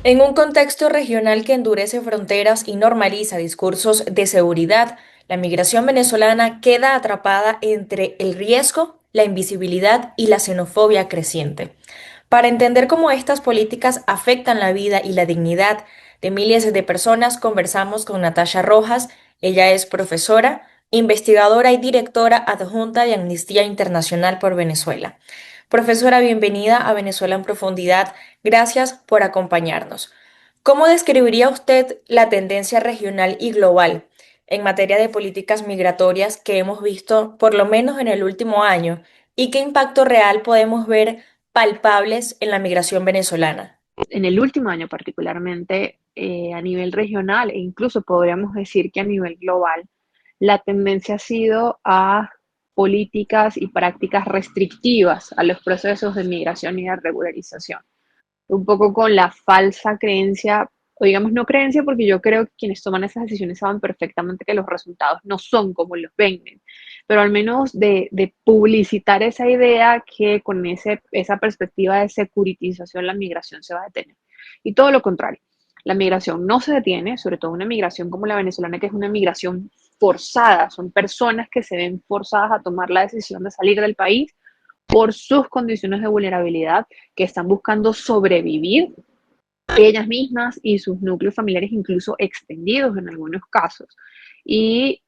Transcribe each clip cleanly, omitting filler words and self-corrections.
En un contexto regional que endurece fronteras y normaliza discursos de seguridad, la migración venezolana queda atrapada entre el riesgo, la invisibilidad y la xenofobia creciente. Para entender cómo estas políticas afectan la vida y la dignidad de miles de personas, conversamos con Natasha Rojas. Ella es profesora, investigadora y directora adjunta de Amnistía Internacional por Venezuela. Profesora, bienvenida a Venezuela en Profundidad. Gracias por acompañarnos. ¿Cómo describiría usted la tendencia regional y global en materia de políticas migratorias que hemos visto por lo menos en el último año y qué impacto real podemos ver palpables en la migración venezolana? En el último año particularmente, a nivel regional e incluso podríamos decir que a nivel global, la tendencia ha sido a políticas y prácticas restrictivas a los procesos de migración y de regularización. Un poco con la falsa creencia, o digamos no creencia, porque yo creo que quienes toman esas decisiones saben perfectamente que los resultados no son como los venden, pero al menos de publicitar esa idea que con esa perspectiva de securitización la migración se va a detener. Y todo lo contrario, la migración no se detiene, sobre todo una migración como la venezolana, que es una migración forzada, son personas que se ven forzadas a tomar la decisión de salir del país por sus condiciones de vulnerabilidad, que están buscando sobrevivir ellas mismas y sus núcleos familiares, incluso extendidos en algunos casos. Y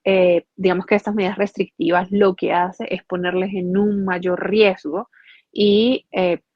digamos que estas medidas restrictivas lo que hace es ponerles en un mayor riesgo y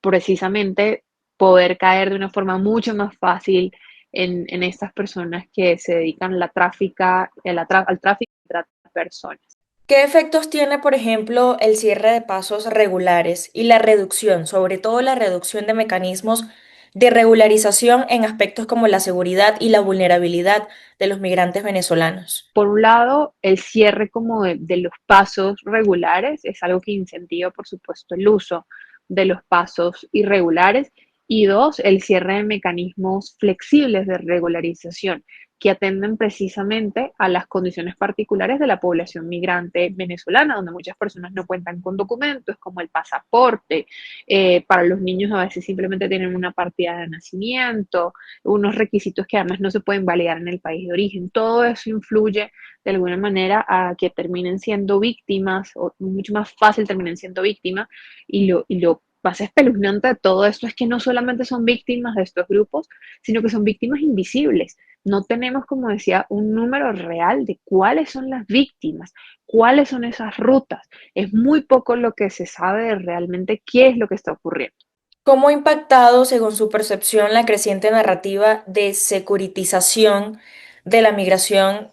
precisamente poder caer de una forma mucho más fácil en estas personas que se dedican a al tráfico de personas. ¿Qué efectos tiene, por ejemplo, el cierre de pasos regulares y la reducción, sobre todo la reducción de mecanismos de regularización en aspectos como la seguridad y la vulnerabilidad de los migrantes venezolanos? Por un lado, el cierre como de los pasos regulares es algo que incentiva, por supuesto, el uso de los pasos irregulares. Y dos, el cierre de mecanismos flexibles de regularización que atenden precisamente a las condiciones particulares de la población migrante venezolana, donde muchas personas no cuentan con documentos como el pasaporte. Para los niños a veces simplemente tienen una partida de nacimiento, unos requisitos que además no se pueden validar en el país de origen. Todo eso influye de alguna manera a que terminen siendo víctimas, o mucho más fácil terminen siendo víctimas, y lo más espeluznante de todo esto es que no solamente son víctimas de estos grupos, sino que son víctimas invisibles. No tenemos, como decía, un número real de cuáles son las víctimas, cuáles son esas rutas. Es muy poco lo que se sabe de realmente qué es lo que está ocurriendo. ¿Cómo ha impactado, según su percepción, la creciente narrativa de securitización de la migración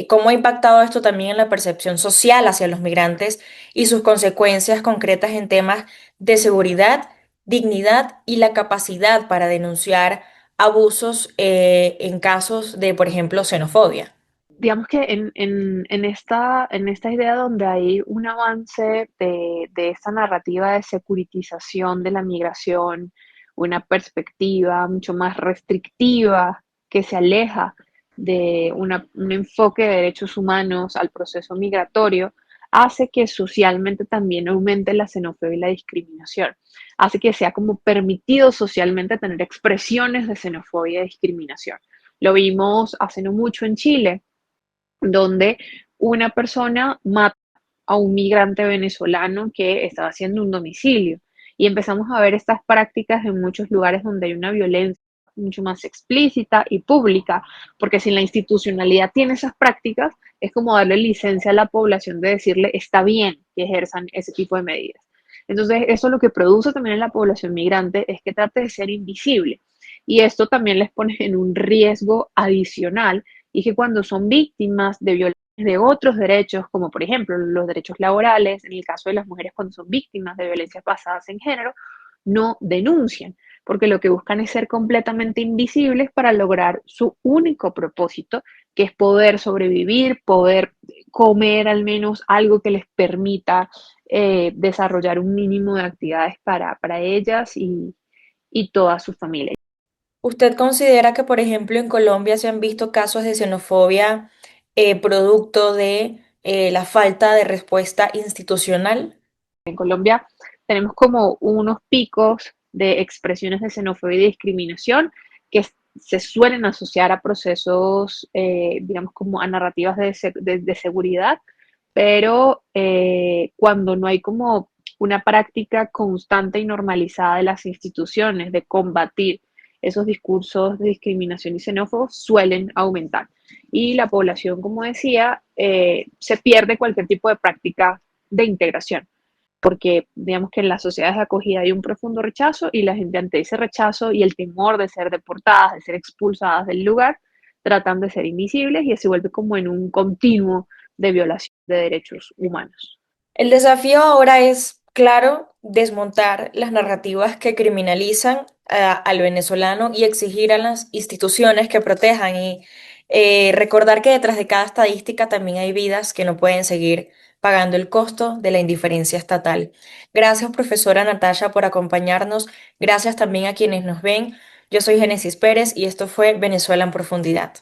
cómo ha impactado esto también en la percepción social hacia los migrantes y sus consecuencias concretas en temas de seguridad, dignidad y la capacidad para denunciar abusos en casos de, por ejemplo, xenofobia? Digamos que en esta idea donde hay un avance de esta narrativa de securitización de la migración, una perspectiva mucho más restrictiva que se aleja de un enfoque de derechos humanos al proceso migratorio, hace que socialmente también aumente la xenofobia y la discriminación. Hace que sea como permitido socialmente tener expresiones de xenofobia y discriminación. Lo vimos hace no mucho en Chile, donde una persona mata a un migrante venezolano que estaba haciendo un domicilio. Y empezamos a ver estas prácticas en muchos lugares donde hay una violencia mucho más explícita y pública, porque si la institucionalidad tiene esas prácticas, es como darle licencia a la población de decirle está bien que ejerzan ese tipo de medidas. Entonces, eso lo que produce también en la población migrante es que trate de ser invisible. Y esto también les pone en un riesgo adicional y que cuando son víctimas de violaciones de otros derechos, como por ejemplo los derechos laborales, en el caso de las mujeres cuando son víctimas de violencias basadas en género, no denuncian, porque lo que buscan es ser completamente invisibles para lograr su único propósito, que es poder sobrevivir, poder comer al menos algo que les permita desarrollar un mínimo de actividades para ellas y toda su familia. ¿Usted considera que, por ejemplo, en Colombia se han visto casos de xenofobia producto de la falta de respuesta institucional? En Colombia tenemos como unos picos de expresiones de xenofobia y discriminación que se suelen asociar a procesos, digamos, como a narrativas de seguridad, pero cuando no hay como una práctica constante y normalizada de las instituciones de combatir esos discursos de discriminación y xenófobos, suelen aumentar. Y la población, como decía, se pierde cualquier tipo de práctica de integración, porque digamos que en las sociedades de acogida hay un profundo rechazo y la gente ante ese rechazo y el temor de ser deportadas, de ser expulsadas del lugar, tratan de ser invisibles y se vuelve como en un continuo de violación de derechos humanos. El desafío ahora es, claro, desmontar las narrativas que criminalizan al venezolano y exigir a las instituciones que protejan y recordar que detrás de cada estadística también hay vidas que no pueden seguir pagando el costo de la indiferencia estatal. Gracias, profesora Natasha, por acompañarnos. Gracias también a quienes nos ven. Yo soy Génesis Pérez y esto fue Venezuela en Profundidad.